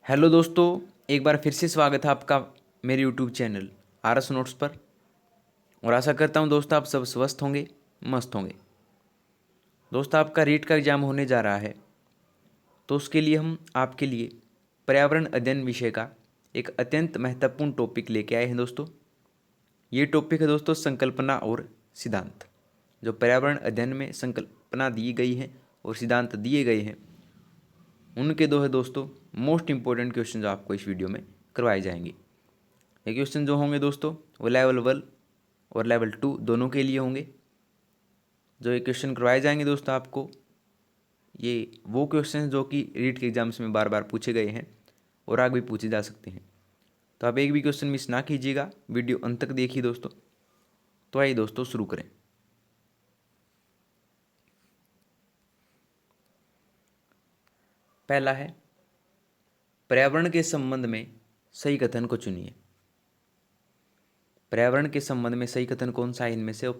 Hello दोस्तों, एक बार फिर से स्वागत है आपका मेरे यूट्यूब चैनल आरएस नोट्स पर। और आशा करता हूं दोस्तों आप सब स्वस्थ होंगे, मस्त होंगे। दोस्तों आपका रीट का एग्जाम होने जा रहा है, तो उसके लिए हम आपके लिए पर्यावरण अध्ययन विषय का एक अत्यंत महत्वपूर्ण टॉपिक लेके आए हैं दोस्तों। ये टॉपिक है दोस्तों संकल्पना और सिद्धांत। जो पर्यावरण अध्ययन में संकल्पना दी गई है और सिद्धांत दिए गए हैं, उनके दो है दोस्तों मोस्ट इंपॉर्टेंट क्वेश्चन जो आपको इस वीडियो में करवाए जाएंगे। ये क्वेश्चन जो होंगे दोस्तों वो लेवल 1 और लेवल 2 दोनों के लिए होंगे। जो ये क्वेश्चन करवाए जाएंगे दोस्तों आपको, ये वो क्वेश्चन जो कि रीट के एग्जाम्स में बार बार पूछे गए हैं और आगे भी पूछे जा सकते हैं। तो आप एक भी क्वेश्चन मिस ना कीजिएगा, वीडियो अंत तक देखिए दोस्तों। तो आइए दोस्तों शुरू करें। पहला है, पर्यावरण के संबंध में सही कथन को चुनिए। पर्यावरण के संबंध में सही कथन कौन सा है? इनमें से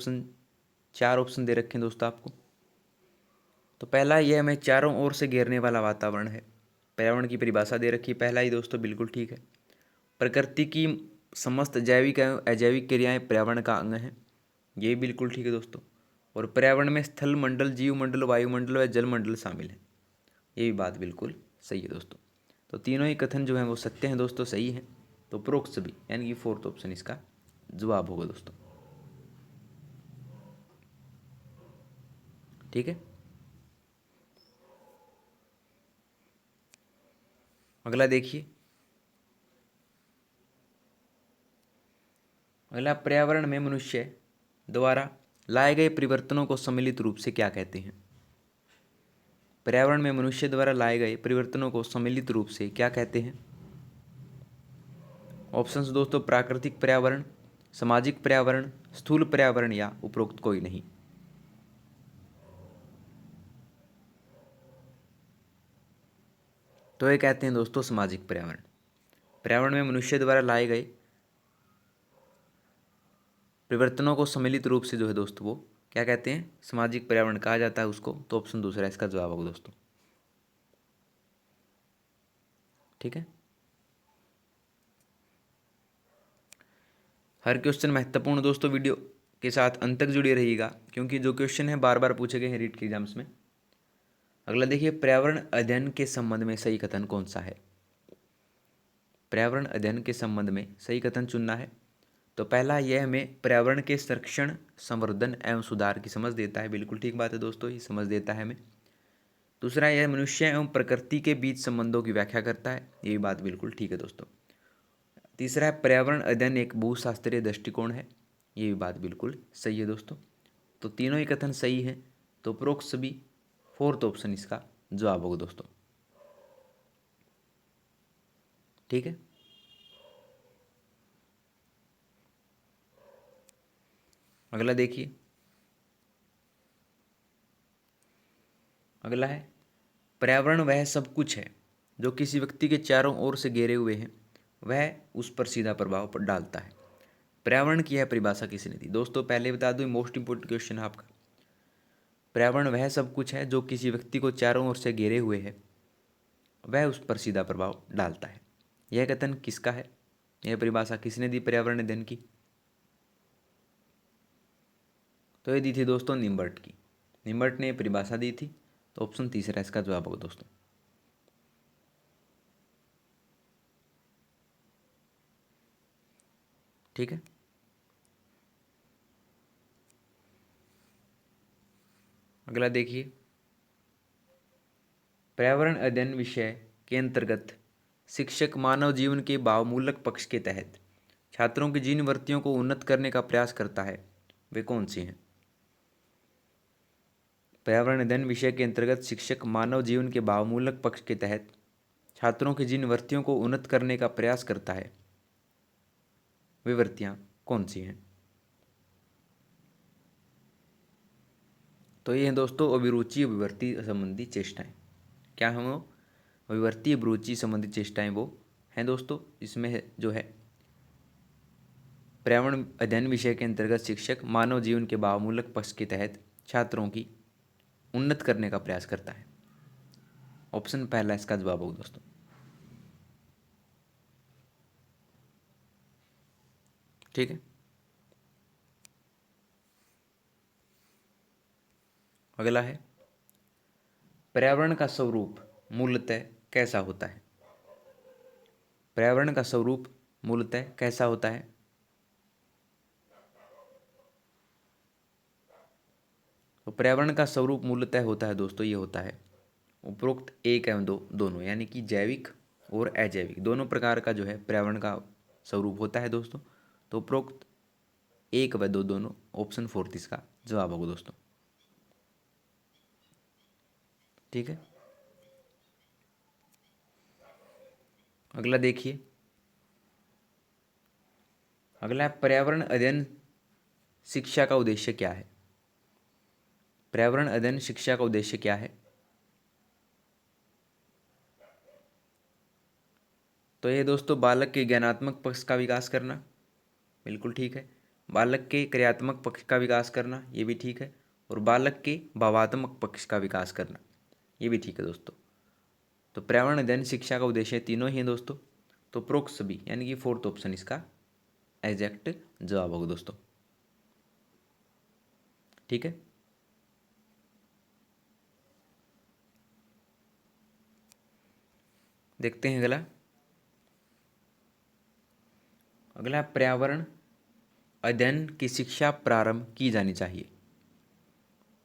चार ऑप्शन दे रखे हैं दोस्तों आपको। तो पहला यह हमें चारों ओर से घेरने वाला वातावरण है। पर्यावरण की परिभाषा दे रखी, पहला ही दोस्तों बिल्कुल ठीक है। प्रकृति की समस्त जैविक एवं अजैविक क्रियाएं पर्यावरण का अंग हैं, ये बिल्कुल ठीक है दोस्तों। और पर्यावरण में स्थल मंडल, जीव मंडल, वायुमंडल व जल मंडल शामिल है, ये भी बात बिल्कुल सही है दोस्तों। तो तीनों ही कथन जो हैं वो सत्य हैं दोस्तों, सही हैं। तो उपरोक्त सभी यानी कि फोर्थ ऑप्शन इसका जवाब होगा दोस्तों। ठीक है, अगला देखिए। अगला, पर्यावरण में मनुष्य द्वारा लाए गए परिवर्तनों को सम्मिलित रूप से क्या कहते हैं? पर्यावरण में मनुष्य द्वारा लाए गए परिवर्तनों को सम्मिलित रूप से क्या कहते हैं? ऑप्शंस दोस्तों, प्राकृतिक पर्यावरण, सामाजिक पर्यावरण, स्थूल पर्यावरण या उपरोक्त कोई नहीं। तो ये कहते हैं दोस्तों सामाजिक पर्यावरण। पर्यावरण में मनुष्य द्वारा लाए गए परिवर्तनों को सम्मिलित रूप से जो है दोस्तों वो क्या कहते हैं? सामाजिक पर्यावरण कहा जाता है उसको। तो ऑप्शन दूसरा इसका जवाब होगा दोस्तों। ठीक है, हर क्वेश्चन महत्वपूर्ण दोस्तों, वीडियो के साथ अंत तक जुड़े रहिएगा, क्योंकि जो क्वेश्चन है बार बार पूछे गए हैं रीट के एग्जाम्स में। अगला देखिए, पर्यावरण अध्ययन के संबंध में सही कथन कौन सा है? पर्यावरण अध्ययन के संबंध में सही कथन चुनना है। तो पहला, यह हमें पर्यावरण के संरक्षण, संवर्धन एवं सुधार की समझ देता है, बिल्कुल ठीक बात है दोस्तों, ये समझ देता है हमें। दूसरा, यह मनुष्य एवं प्रकृति के बीच संबंधों की व्याख्या करता है, ये भी बात बिल्कुल ठीक है दोस्तों। तीसरा है, पर्यावरण अध्ययन एक भूशास्त्रीय दृष्टिकोण है, ये भी बात बिल्कुल सही है दोस्तों। तो तीनों ही कथन सही है। तो उपरोक्त सभी फोर्थ ऑप्शन इसका जवाब होगा दोस्तों। ठीक है, अगला देखिए। अगला है, पर्यावरण वह सब कुछ है जो किसी व्यक्ति के चारों ओर से घेरे हुए हैं, वह उस पर सीधा प्रभाव डालता है। पर्यावरण की यह परिभाषा किसने दी? दोस्तों पहले बता दूं, मोस्ट इंपोर्टेंट क्वेश्चन है आपका। पर्यावरण वह सब कुछ है जो किसी व्यक्ति को चारों ओर से घेरे हुए है, वह उस पर सीधा प्रभाव डालता है। यह कथन किसका है? यह परिभाषा किसने दी पर्यावरण अध्ययन की? तो ये दी थी दोस्तों निम्बर्ट की। निम्बर्ट ने परिभाषा दी थी। तो ऑप्शन तीसरा इसका जवाब होगा दोस्तों। ठीक है, अगला देखिए। पर्यावरण अध्ययन विषय के अंतर्गत शिक्षक मानव जीवन के भावमूलक पक्ष के तहत छात्रों की जिन वृत्तियों को उन्नत करने का प्रयास करता है, वे कौन सी हैं? पर्यावरण अध्ययन विषय के अंतर्गत शिक्षक मानव जीवन के भावमूलक पक्ष के तहत छात्रों की जिन वृत्तियों को उन्नत करने का प्रयास करता है, वे वृत्तियां कौन सी हैं? तो ये हैं दोस्तों अभिरुचि, अभिवृत्ति संबंधी चेष्टाएं। क्या हम अभिवृत्ति, अभिरुचि संबंधी चेष्टाएं वो हैं दोस्तों। इसमें जो है पर्यावरण अध्ययन विषय के अंतर्गत शिक्षक मानव जीवन के भावमूलक पक्ष के तहत छात्रों की उन्नत करने का प्रयास करता है। ऑप्शन पहला इसका जवाब होगा दोस्तों। ठीक है। अगला है पर्यावरण का स्वरूप मूलतः कैसा होता है। पर्यावरण का स्वरूप मूलतः कैसा होता है। तो पर्यावरण का स्वरूप मूलतः होता है दोस्तों, ये होता है उपरोक्त एक एवं दो दोनों, यानी कि जैविक और अजैविक दोनों प्रकार का जो है पर्यावरण का स्वरूप होता है दोस्तों। तो उपरोक्त एक व दो दोनों, ऑप्शन फोर्थ इसका जवाब होगा दोस्तों। ठीक है। अगला देखिए, अगला है पर्यावरण अध्ययन शिक्षा का उद्देश्य क्या है। पर्यावरण अध्ययन शिक्षा का उद्देश्य क्या है। तो ये दोस्तों बालक के ज्ञानात्मक पक्ष का विकास करना, बिल्कुल ठीक है। बालक के क्रियात्मक पक्ष का विकास करना, ये भी ठीक है। और बालक के भावात्मक पक्ष का विकास करना, ये भी ठीक है दोस्तों। तो पर्यावरण अध्ययन शिक्षा का उद्देश्य तीनों ही हैं दोस्तों। तो प्रोक्त सभी, यानी कि फोर्थ ऑप्शन इसका एग्जैक्ट जवाब होगा दोस्तों। ठीक है। देखते हैं अगला। अगला पर्यावरण अध्ययन की शिक्षा प्रारंभ की जानी चाहिए।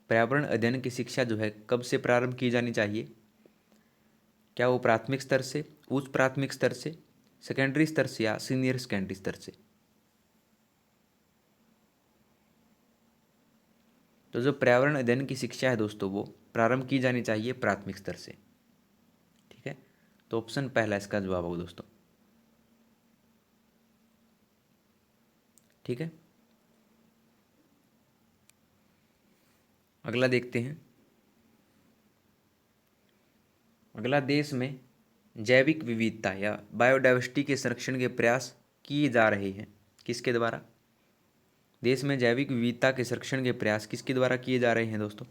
पर्यावरण अध्ययन की शिक्षा जो है कब से प्रारंभ की जानी चाहिए। क्या वो प्राथमिक स्तर से, उच्च प्राथमिक स्तर से, सेकेंडरी स्तर से या सीनियर सेकेंडरी स्तर से। तो जो पर्यावरण अध्ययन की शिक्षा है दोस्तों वो प्रारंभ की जानी चाहिए प्राथमिक स्तर से। ठीक है। तो ऑप्शन पहला इसका जवाब होगा दोस्तों। ठीक है। अगला देखते हैं। अगला, देश में जैविक विविधता या बायोडाइवर्सिटी के संरक्षण के प्रयास किए जा रहे हैं, किसके द्वारा। देश में जैविक विविधता के संरक्षण के प्रयास किसके द्वारा किए जा रहे हैं दोस्तों।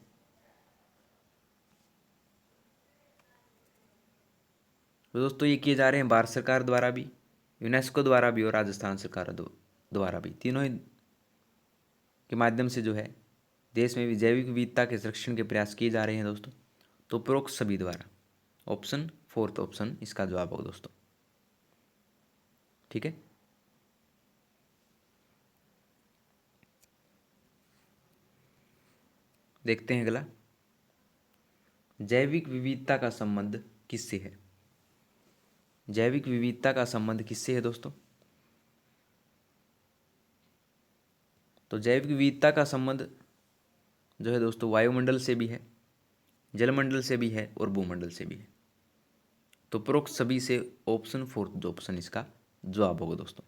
तो दोस्तों ये किए जा रहे हैं भारत सरकार द्वारा भी, यूनेस्को द्वारा भी और राजस्थान सरकार द्वारा भी, तीनों ही के माध्यम से जो है देश में भी जैविक विविधता के संरक्षण के प्रयास किए जा रहे हैं दोस्तों। तो उपरोक्त सभी द्वारा, ऑप्शन फोर्थ ऑप्शन इसका जवाब होगा दोस्तों। ठीक है। देखते हैं अगला, जैविक विविधता का संबंध किससे है। जैविक विविधता का संबंध किससे है दोस्तों। तो जैविक विविधता का संबंध जो है दोस्तों वायुमंडल से भी है, जलमंडल से भी है और भूमंडल से भी है। तो उपरोक्त सभी से ऑप्शन फोर्थ जो ऑप्शन इसका जवाब होगा दोस्तों।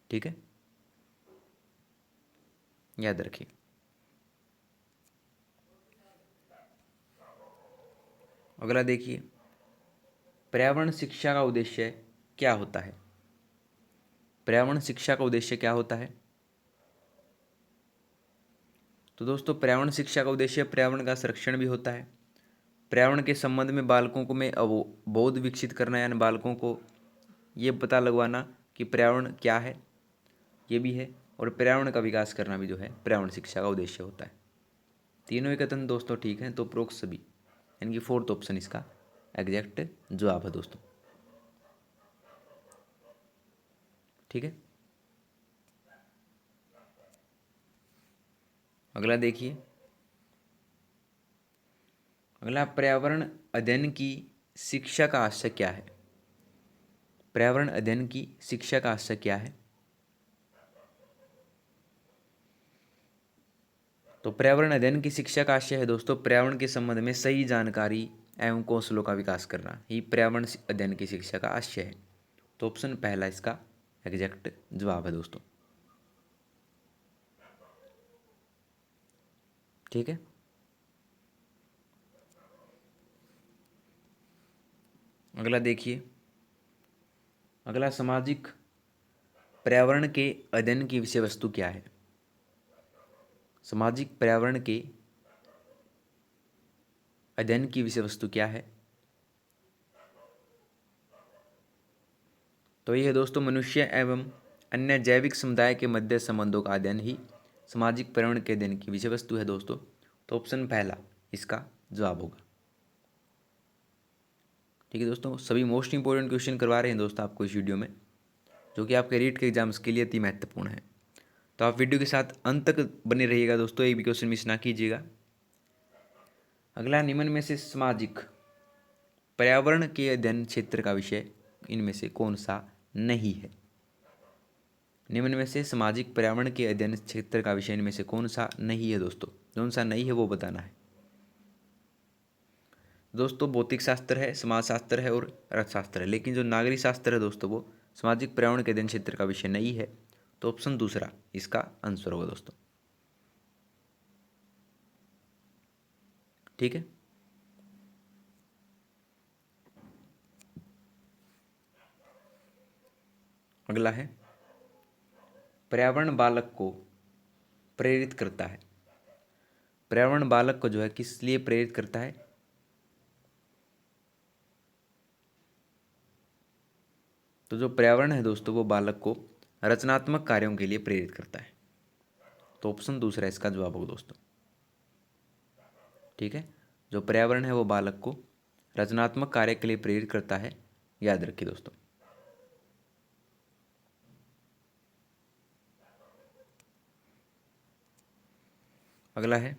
ठीक है, याद रखिए। अगला देखिए, पर्यावरण शिक्षा का उद्देश्य क्या होता है। पर्यावरण शिक्षा का उद्देश्य क्या होता है। तो दोस्तों पर्यावरण शिक्षा का उद्देश्य पर्यावरण का संरक्षण भी होता है, पर्यावरण के संबंध में बालकों को में बोध विकसित करना, यानी बालकों को ये पता लगवाना कि पर्यावरण क्या है, ये भी है, और पर्यावरण का विकास करना भी जो है पर्यावरण शिक्षा का उद्देश्य होता है। तीनों ही कथन दोस्तों ठीक हैं। तो उपरोक्त सभी, यानी कि फोर्थ ऑप्शन इसका एग्जैक्ट जवाब है दोस्तों। ठीक है। अगला देखिए, अगला पर्यावरण अध्ययन की शिक्षा का आशय क्या है। पर्यावरण अध्ययन की शिक्षा का आशय क्या है। तो पर्यावरण अध्ययन की शिक्षा का आशय है दोस्तों पर्यावरण के संबंध में सही जानकारी एवं कौशलों का विकास करना ही पर्यावरण अध्ययन की शिक्षा का आशय है। तो ऑप्शन पहला इसका एग्जैक्ट जवाब है दोस्तों। ठीक है। अगला देखिए, अगला सामाजिक पर्यावरण के अध्ययन की विषय वस्तु क्या है। सामाजिक पर्यावरण के अध्ययन की विषय वस्तु क्या है। तो यह है दोस्तों मनुष्य एवं अन्य जैविक समुदाय के मध्य संबंधों का अध्ययन ही सामाजिक पर्यावरण के अध्ययन की विषय वस्तु है दोस्तों। तो ऑप्शन पहला इसका जवाब होगा। ठीक है दोस्तों, सभी मोस्ट इंपॉर्टेंट क्वेश्चन करवा रहे हैं दोस्तों आपको इस वीडियो में, जो कि आपके रीट के एग्जाम्स के लिए अति महत्वपूर्ण है। तो आप वीडियो के साथ अंत तक बने रहिएगा दोस्तों, एक भी क्वेश्चन मिस ना कीजिएगा। अगला, निम्न में से सामाजिक पर्यावरण के अध्ययन क्षेत्र का विषय इनमें से कौन सा नहीं है? निम्न में से सामाजिक पर्यावरण के अध्ययन क्षेत्र का विषय इनमें से कौन सा नहीं है दोस्तों? कौन सा नहीं है वो बताना है दोस्तों। भौतिक शास्त्र है, समाज शास्त्र है और अर्थशास्त्र है, लेकिन जो नागरिक शास्त्र है दोस्तों वो सामाजिक पर्यावरण के अध्ययन क्षेत्र का विषय नहीं है। तो ऑप्शन दूसरा इसका आंसर होगा दोस्तों। ठीक है, अगला है, पर्यावरण बालक को प्रेरित करता है। पर्यावरण बालक को जो है किस लिए प्रेरित करता है? तो जो पर्यावरण है दोस्तों वो बालक को रचनात्मक कार्यों के लिए प्रेरित करता है। तो ऑप्शन दूसरा इसका जवाब होगा दोस्तों। ठीक है, जो पर्यावरण है वो बालक को रचनात्मक कार्य के लिए प्रेरित करता है, याद रखिए दोस्तों। अगला है,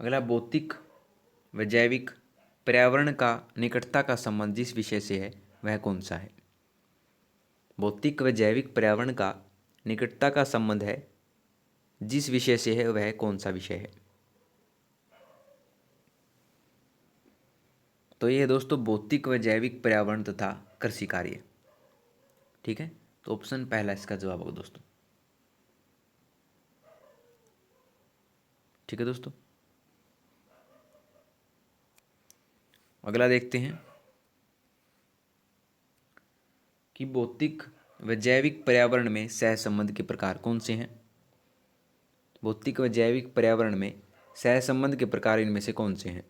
अगला भौतिक व जैविक पर्यावरण का निकटता का संबंध जिस विषय से है वह कौन सा है? भौतिक व जैविक पर्यावरण का निकटता का संबंध है जिस विषय से है वह कौन सा विषय है? तो ये दोस्तों भौतिक व जैविक पर्यावरण तथा कृषि कार्य। ठीक है, तो ऑप्शन पहला इसका जवाब होगा दोस्तों। ठीक है दोस्तों, अगला देखते हैं कि भौतिक व जैविक पर्यावरण में सहसंबंध के प्रकार कौन से हैं? भौतिक व जैविक पर्यावरण में सहसंबंध के प्रकार इनमें से कौन से हैं?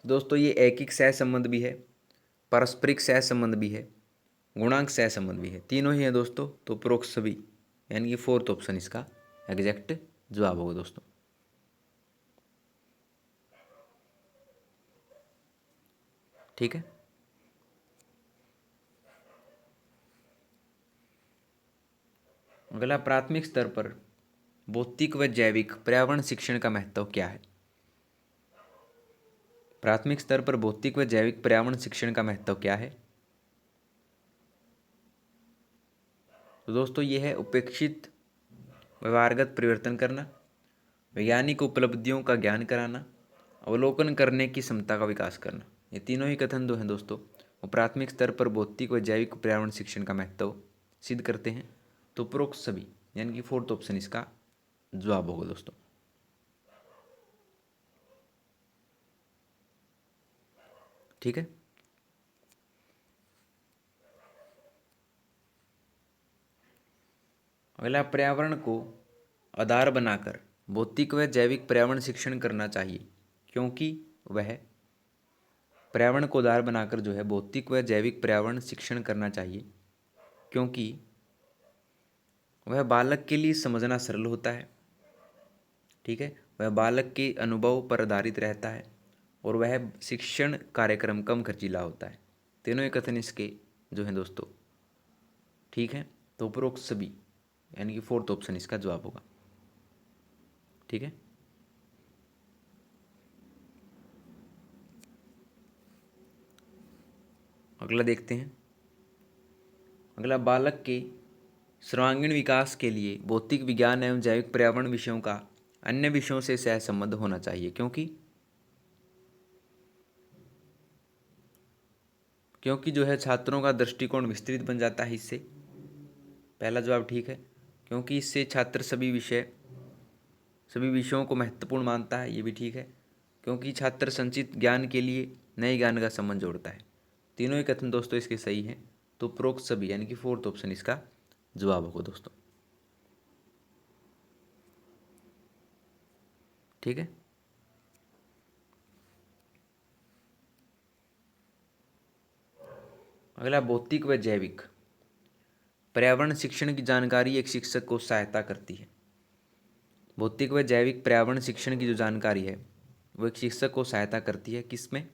दोस्तों ये ऐकिक सहसंबंध भी है, पारस्परिक सहसंबंध भी है, गुणांक सहसंबंध भी है, तीनों ही है दोस्तों। तो उपरोक्त सभी यानी कि फोर्थ ऑप्शन इसका एग्जैक्ट जवाब होगा दोस्तों। ठीक है, अगला, प्राथमिक स्तर पर भौतिक व जैविक पर्यावरण शिक्षण का महत्व क्या है? प्राथमिक स्तर पर भौतिक व जैविक पर्यावरण शिक्षण का महत्व क्या है? तो दोस्तों ये है उपेक्षित व्यवहारगत परिवर्तन करना, वैज्ञानिक उपलब्धियों का ज्ञान कराना, अवलोकन करने की क्षमता का विकास करना। ये तीनों ही कथन जो हैं दोस्तों वो प्राथमिक स्तर पर भौतिक व जैविक पर्यावरण शिक्षण का महत्व सिद्ध करते हैं। तो उपरोक्त सभी यानी कि फोर्थ ऑप्शन इसका जवाब होगा दोस्तों। ठीक है, अगला, पर्यावरण को आधार बनाकर भौतिक व जैविक पर्यावरण शिक्षण करना चाहिए क्योंकि वह पर्यावरण को आधार बनाकर जो है भौतिक व जैविक पर्यावरण शिक्षण करना चाहिए क्योंकि वह बालक के लिए समझना सरल होता है। ठीक है, वह बालक के अनुभव पर आधारित रहता है और वह शिक्षण कार्यक्रम कम खर्चीला होता है। तीनों ही कथन इसके जो हैं दोस्तों ठीक है। तो उपरोक्त सभी यानी कि फोर्थ ऑप्शन इसका जवाब होगा। ठीक है, अगला देखते हैं, अगला, बालक के सर्वांगीण विकास के लिए भौतिक विज्ञान एवं जैविक पर्यावरण विषयों का अन्य विषयों से सहसंबंध होना चाहिए क्योंकि जो है छात्रों का दृष्टिकोण विस्तृत बन जाता है इससे। पहला जवाब ठीक है, क्योंकि इससे छात्र सभी विषयों को महत्वपूर्ण मानता है, ये भी ठीक है। क्योंकि छात्र संचित ज्ञान के लिए नए ज्ञान का संबंध जोड़ता है। तीनों ही कथन दोस्तों इसके सही हैं। तो उपरोक्त सभी यानी कि फोर्थ ऑप्शन इसका जवाब होगा दोस्तों। ठीक है, अगला भौतिक व जैविक। पर्यावरण शिक्षण की जानकारी एक शिक्षक को सहायता करती है। भौतिक व जैविक पर्यावरण शिक्षण की जो जानकारी है वो एक शिक्षक को सहायता करती है। किसमें?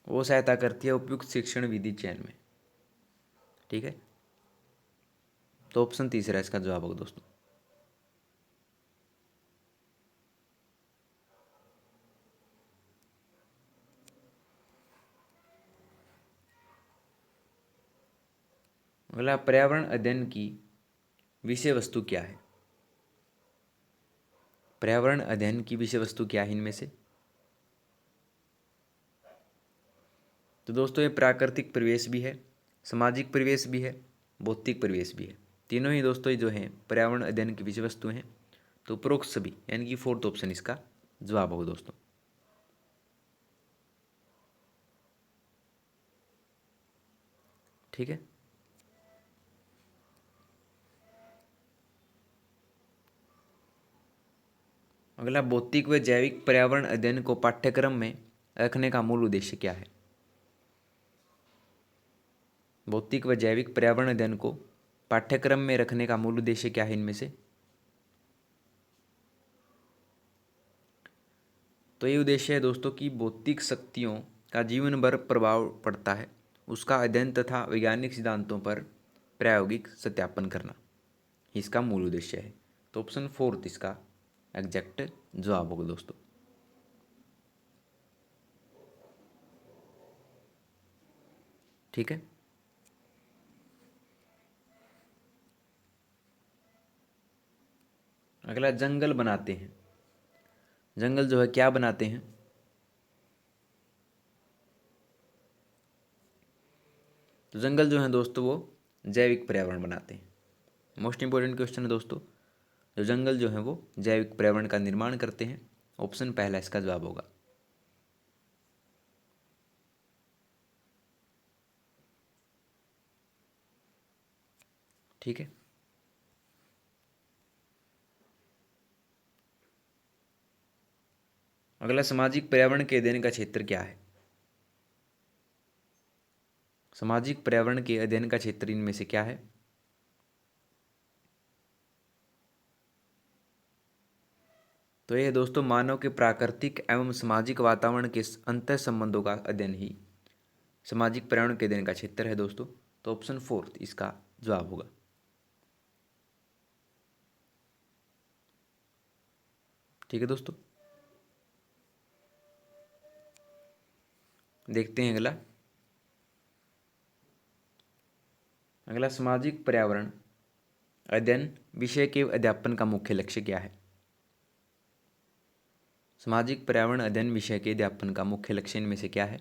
वो सहायता करती है उपयुक्त शिक्षण विधि चयन में। ठीक है, तो ऑप्शन तीसरा इसका जवाब होगा दोस्तों। अगला, पर्यावरण अध्ययन की विषय वस्तु क्या है? पर्यावरण अध्ययन की विषय वस्तु क्या है इनमें से? तो दोस्तों ये प्राकृतिक परिवेश भी है, सामाजिक परिवेश भी है, भौतिक परिवेश भी है। तीनों ही दोस्तों ये जो हैं पर्यावरण अध्ययन की विषय वस्तु हैं। तो उपरोक्त सभी यानी कि फोर्थ ऑप्शन इसका जवाब होगा दोस्तों। ठीक है, अगला, भौतिक व जैविक पर्यावरण अध्ययन को पाठ्यक्रम में रखने का मूल उद्देश्य क्या है? भौतिक व जैविक पर्यावरण अध्ययन को पाठ्यक्रम में रखने का मूल उद्देश्य क्या है इनमें से? तो ये उद्देश्य है दोस्तों कि भौतिक शक्तियों का जीवन भर प्रभाव पड़ता है, उसका अध्ययन तथा वैज्ञानिक सिद्धांतों पर प्रायोगिक सत्यापन करना इसका मूल उद्देश्य है। तो ऑप्शन फोर्थ इसका एग्जैक्ट जवाब होगा दोस्तों। ठीक है, अगला, जंगल बनाते हैं। जंगल जो है क्या बनाते हैं? तो जंगल जो है दोस्तों वो जैविक पर्यावरण बनाते हैं। मोस्ट इंपॉर्टेंट क्वेश्चन है दोस्तों, जो जंगल जो है वो जैविक पर्यावरण का निर्माण करते हैं। ऑप्शन पहला इसका जवाब होगा। ठीक है, अगला, सामाजिक पर्यावरण के अध्ययन का क्षेत्र क्या है? सामाजिक पर्यावरण के अध्ययन का क्षेत्र इनमें से क्या है? तो यह दोस्तों मानव के प्राकृतिक एवं सामाजिक वातावरण के अंतर संबंधों का अध्ययन ही सामाजिक पर्यावरण के अध्ययन का क्षेत्र है दोस्तों। तो ऑप्शन फोर्थ इसका जवाब होगा। ठीक है दोस्तों, देखते हैं अगला। अगला, सामाजिक पर्यावरण अध्ययन विषय के अध्यापन का मुख्य लक्ष्य क्या है? सामाजिक पर्यावरण अध्ययन विषय के अध्यापन का मुख्य लक्ष्य इनमें से क्या है?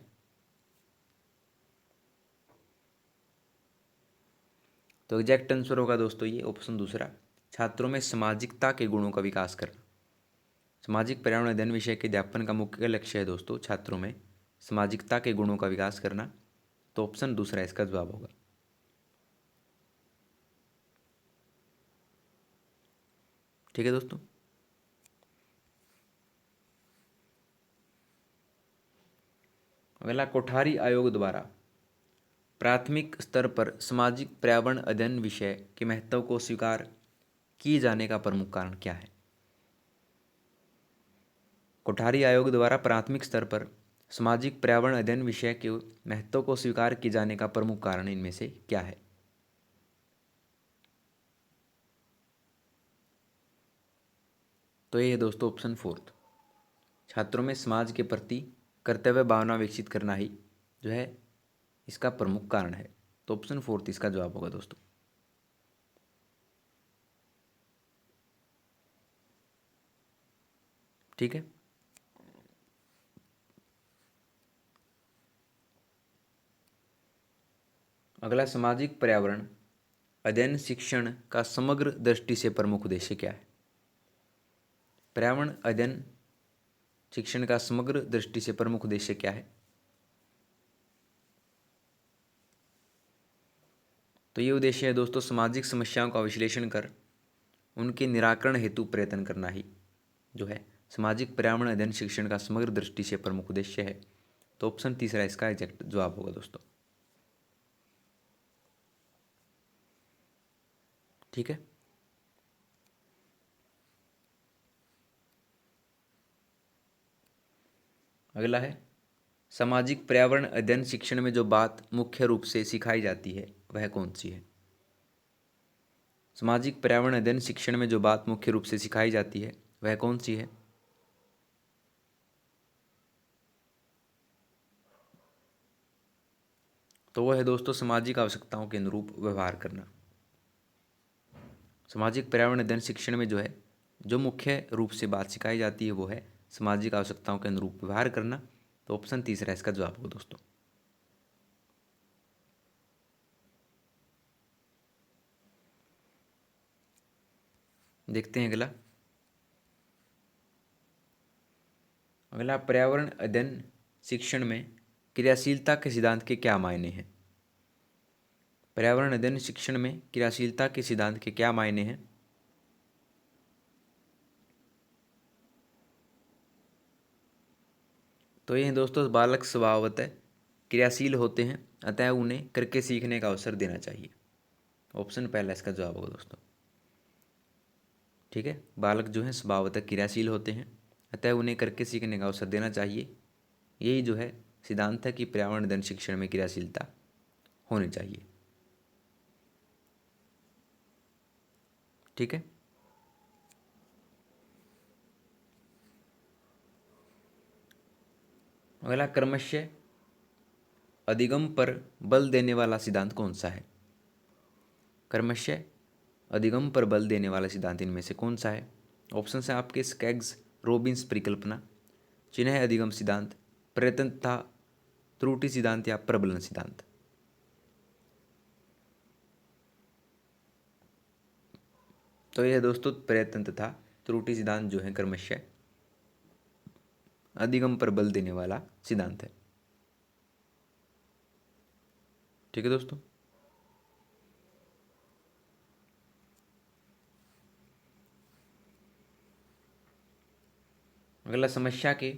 तो एग्जैक्ट आंसर होगा दोस्तों ये ऑप्शन दूसरा, छात्रों में सामाजिकता के गुणों का विकास करना। सामाजिक पर्यावरण अध्ययन विषय के अध्यापन का मुख्य लक्ष्य है दोस्तों छात्रों में सामाजिकता के गुणों का विकास करना। तो ऑप्शन दूसरा इसका जवाब होगा। ठीक है दोस्तों, अगला, कोठारी आयोग द्वारा प्राथमिक स्तर पर सामाजिक पर्यावरण अध्ययन विषय के महत्व को स्वीकार किए जाने का प्रमुख कारण क्या है? कोठारी आयोग द्वारा प्राथमिक स्तर पर सामाजिक पर्यावरण अध्ययन विषय के महत्व को स्वीकार किए जाने का प्रमुख कारण इनमें से क्या है? तो ये है दोस्तों ऑप्शन फोर्थ, छात्रों में समाज के प्रति कर्तव्य भावना विकसित करना ही जो है इसका प्रमुख कारण है। तो ऑप्शन फोर्थ इसका जवाब होगा दोस्तों। ठीक है, अगला, सामाजिक पर्यावरण अध्ययन शिक्षण का समग्र दृष्टि से प्रमुख उद्देश्य क्या है? पर्यावरण अध्ययन शिक्षण का समग्र दृष्टि से प्रमुख उद्देश्य क्या है? तो ये उद्देश्य है दोस्तों सामाजिक समस्याओं का विश्लेषण कर उनके निराकरण हेतु प्रयत्न करना ही जो है सामाजिक पर्यावरण अध्ययन शिक्षण का समग्र दृष्टि से प्रमुख उद्देश्य है। तो ऑप्शन तीसरा इसका एग्जैक्ट जवाब होगा दोस्तों। ठीक है। अगला है सामाजिक पर्यावरण अध्ययन शिक्षण में जो बात मुख्य रूप से सिखाई जाती है वह कौन सी है। सामाजिक पर्यावरण अध्ययन शिक्षण में जो बात मुख्य रूप से सिखाई जाती है वह कौन सी है। तो वह है दोस्तों सामाजिक आवश्यकताओं के अनुरूप व्यवहार करना। सामाजिक पर्यावरण अध्ययन शिक्षण में जो है जो मुख्य रूप से बात सिखाई जाती है वो है सामाजिक आवश्यकताओं के अनुरूप व्यवहार करना। तो ऑप्शन तीसरा इसका जवाब होगा दोस्तों। देखते हैं अगला। अगला पर्यावरण अध्ययन शिक्षण में क्रियाशीलता के सिद्धांत के क्या मायने हैं। पर्यावरण अध्ययन शिक्षण में क्रियाशीलता के सिद्धांत के क्या मायने हैं। तो ये दोस्तों बालक स्वभावतः क्रियाशील होते हैं, अतः उन्हें करके सीखने का अवसर देना चाहिए। ऑप्शन पहला इसका जवाब होगा दोस्तों। ठीक है, बालक जो है स्वभावतः क्रियाशील होते हैं, अतः उन्हें करके सीखने का अवसर देना चाहिए। यही जो है सिद्धांत है कि पर्यावरण अध्ययन शिक्षण में क्रियाशीलता होनी चाहिए। ठीक है। अगला क्रमशः अधिगम पर बल देने वाला सिद्धांत कौन सा है। क्रमशः अधिगम पर बल देने वाला सिद्धांत इनमें से कौन सा है। ऑप्शन है आपके स्कैग्स रोबिन्स परिकल्पना, चिन्ह अधिगम सिद्धांत, प्रयत्न तथा त्रुटि सिद्धांत या प्रबलन सिद्धांत। तो यह दोस्तों प्रयत्न तथा त्रुटि सिद्धांत जो है क्रमशः अधिगम पर बल देने वाला सिद्धांत है। ठीक है दोस्तों। अगला समस्या के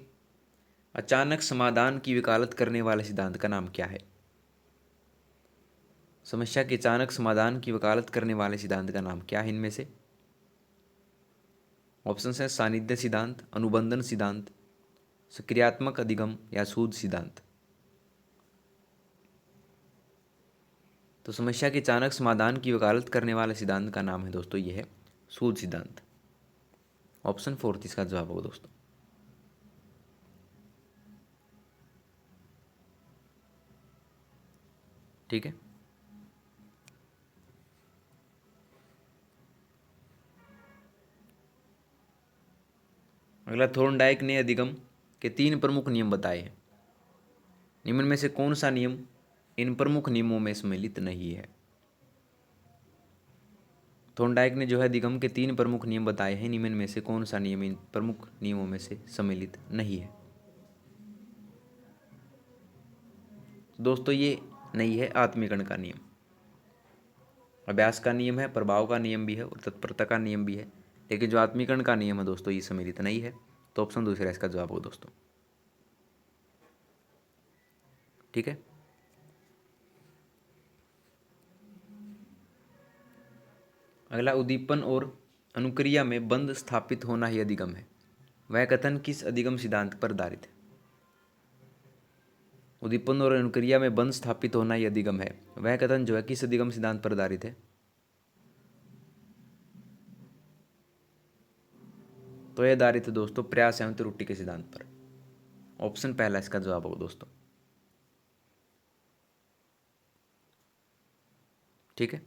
अचानक समाधान की वकालत करने वाले सिद्धांत का नाम क्या है। समस्या के अचानक समाधान की वकालत करने वाले सिद्धांत का नाम क्या है इनमें से। ऑप्शन है सानिध्य सिद्धांत, अनुबंधन सिद्धांत, सक्रियात्मक अधिगम या सूद सिद्धांत। तो समस्या के अचानक समाधान की वकालत करने वाले सिद्धांत का नाम है दोस्तों ये है सूद सिद्धांत। ऑप्शन फोर्थ इसका जवाब होगा दोस्तों। ठीक है। अगला थोर्नडाइक ने अधिगम के 3 प्रमुख नियम बताए हैं। निम्न में से कौन सा नियम इन प्रमुख नियमों में सम्मिलित नहीं है। थोर्नडाइक ने जो है अधिगम के 3 प्रमुख नियम बताए हैं, निम्न में से कौन सा नियम इन प्रमुख नियमों में से सम्मिलित नहीं है। दोस्तों ये नहीं है आत्मीकरण का नियम, अभ्यास का नियम है, प्रभाव का नियम भी है और तत्परता का नियम भी है, लेकिन जो आत्मीकरण का नियम है दोस्तों ये सम्मिलित नहीं है। तो ऑप्शन दूसरा इसका जवाब होगा दोस्तों। ठीक है। अगला उद्दीपन और अनुक्रिया में बंध स्थापित होना ही अधिगम है। वह कथन किस अधिगम सिद्धांत पर आधारित है। उद्दीपन और अनुक्रिया में बंध स्थापित होना ही अधिगम है, वह कथन जो है किस अधिगम सिद्धांत पर आधारित है। तो यह आधारित है दोस्तों प्रयास एवं त्रुटि के सिद्धांत पर। ऑप्शन पहला इसका जवाब होगा दोस्तों। ठीक है।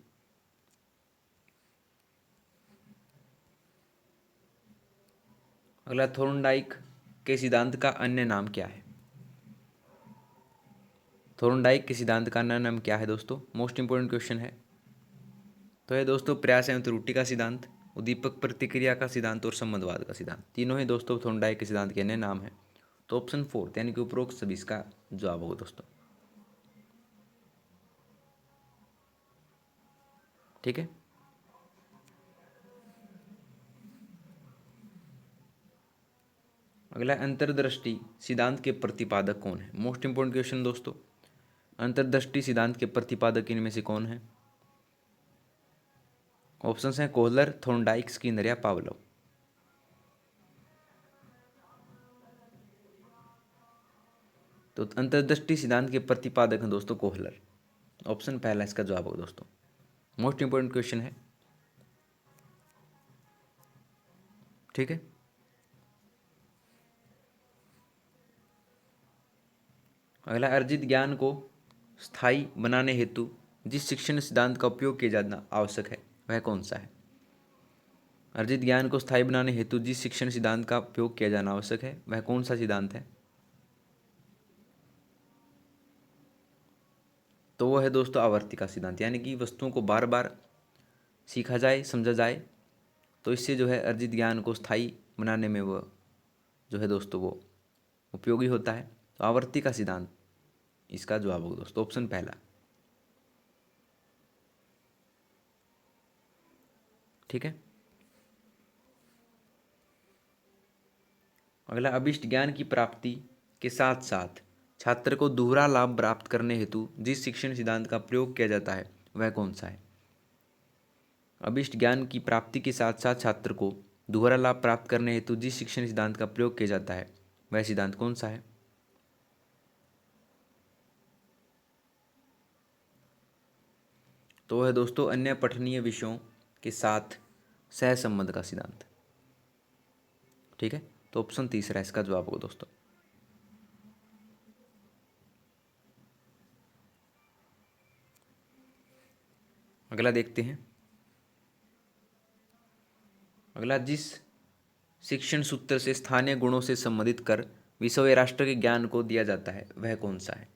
अगला थोर्नडाइक के सिद्धांत का अन्य नाम क्या है। थोर्नडाइक के सिद्धांत का अन्य नाम क्या है दोस्तों, मोस्ट इंपोर्टेंट क्वेश्चन है। तो ये दोस्तों प्रयास एवं त्रुटि का सिद्धांत, उद्दीपक प्रतिक्रिया का सिद्धांत और संबंधवाद का सिद्धांत, तीनों ही दोस्तों थोर्नडाइक के सिद्धांत के अन्य नाम है। तो ऑप्शन फोर्थ यानी कि उपरोक्त सभी इसका जवाब होगा दोस्तों। ठीक है। अगला अंतर्दृष्टि सिद्धांत के प्रतिपादक कौन है? मोस्ट इंपोर्टेंट क्वेश्चन दोस्तों। अंतर्दृष्टि सिद्धांत के प्रतिपादक इनमें से कौन है? ऑप्शंस हैं कोहलर, थॉर्नडाइक, स्किनर या पावलोव। तो अंतर्दृष्टि सिद्धांत के प्रतिपादक हैं दोस्तों कोहलर। ऑप्शन पहला इसका जवाब होगा दोस्तों। मोस्ट इंपोर्टेंट क्वेश्चन है, ठीक है। अगला अर्जित ज्ञान को स्थायी बनाने हेतु जिस शिक्षण सिद्धांत का उपयोग किया जाना आवश्यक है वह कौन सा है? अर्जित ज्ञान को स्थायी बनाने हेतु जिस शिक्षण सिद्धांत का उपयोग किया जाना आवश्यक है वह कौन सा सिद्धांत है? तो वो है दोस्तों आवर्ती का सिद्धांत, यानी कि वस्तुओं को बार बार सीखा जाए, समझा जाए, तो इससे जो है अर्जित ज्ञान को स्थायी बनाने में वो जो है दोस्तों वो उपयोगी होता है। तो आवर्ती का सिद्धांत इसका जवाब होगा दोस्तों, ऑप्शन पहला, ठीक है। अगला अभिष्ट ज्ञान की प्राप्ति के साथ साथ छात्र को दोहरा लाभ प्राप्त करने हेतु जिस शिक्षण सिद्धांत का प्रयोग किया जाता है वह कौन सा है? अभिष्ट ज्ञान की प्राप्ति के साथ साथ छात्र को दोहरा लाभ प्राप्त करने हेतु जिस शिक्षण सिद्धांत का प्रयोग किया जाता है वह सिद्धांत कौन सा है? तो वह है दोस्तों अन्य पठनीय विषयों के साथ सहसंबंध का सिद्धांत, ठीक है। तो ऑप्शन तीसरा इसका जवाब होगा दोस्तों। अगला देखते हैं। अगला जिस शिक्षण सूत्र से स्थानीय गुणों से संबंधित कर विश्व या राष्ट्र के ज्ञान को दिया जाता है वह कौन सा है?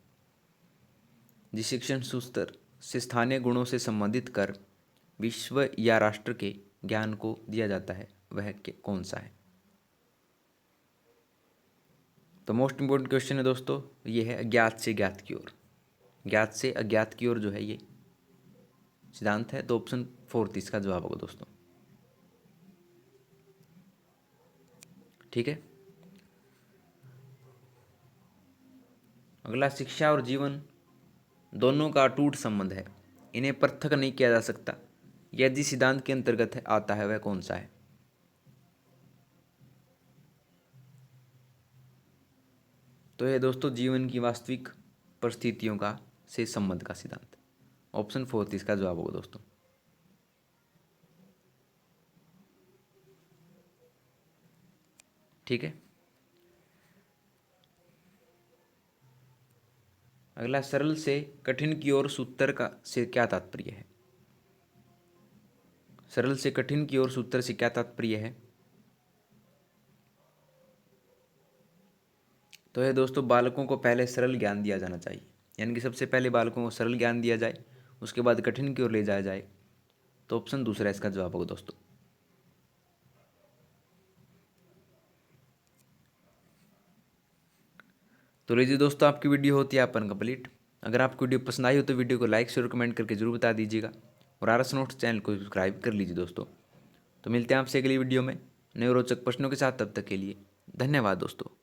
जिस शिक्षण सूत्र से स्थानीय गुणों से संबंधित कर विश्व या राष्ट्र के ज्ञान को दिया जाता है वह कौन सा है? तो मोस्ट इंपोर्टेंट क्वेश्चन है दोस्तों, ये है अज्ञात से ज्ञात की ओर। ज्ञात से अज्ञात की ओर जो है ये सिद्धांत है। तो ऑप्शन फोर्थ इसका जवाब होगा दोस्तों, ठीक है। अगला शिक्षा और जीवन दोनों का अटूट संबंध है, इन्हें पृथक नहीं किया जा सकता, यह जिस सिद्धांत के अंतर्गत है आता है वह कौन सा है? तो यह दोस्तों जीवन की वास्तविक परिस्थितियों का से संबंध का सिद्धांत। ऑप्शन फोर्थ इसका जवाब होगा दोस्तों, ठीक है। अगला सरल से कठिन की ओर सूत्र का से क्या तात्पर्य है? सरल से कठिन की ओर सूत्र से क्या तात्पर्य है? तो यह दोस्तों बालकों को पहले सरल ज्ञान दिया जाना चाहिए, यानी कि सबसे पहले बालकों को सरल ज्ञान दिया जाए, उसके बाद कठिन की ओर ले जाया जाए। तो ऑप्शन दूसरा इसका जवाब होगा दोस्तों। तो लीजिए दोस्तों, आपकी वीडियो होती है अपन कंप्लीट। अगर आपको वीडियो पसंद आई हो तो वीडियो को लाइक शेयर कमेंट करके जरूर बता दीजिएगा, और आरएस नोट्स चैनल को सब्सक्राइब कर लीजिए दोस्तों। तो मिलते हैं आपसे अगली वीडियो में नए रोचक प्रश्नों के साथ, तब तक के लिए धन्यवाद दोस्तों।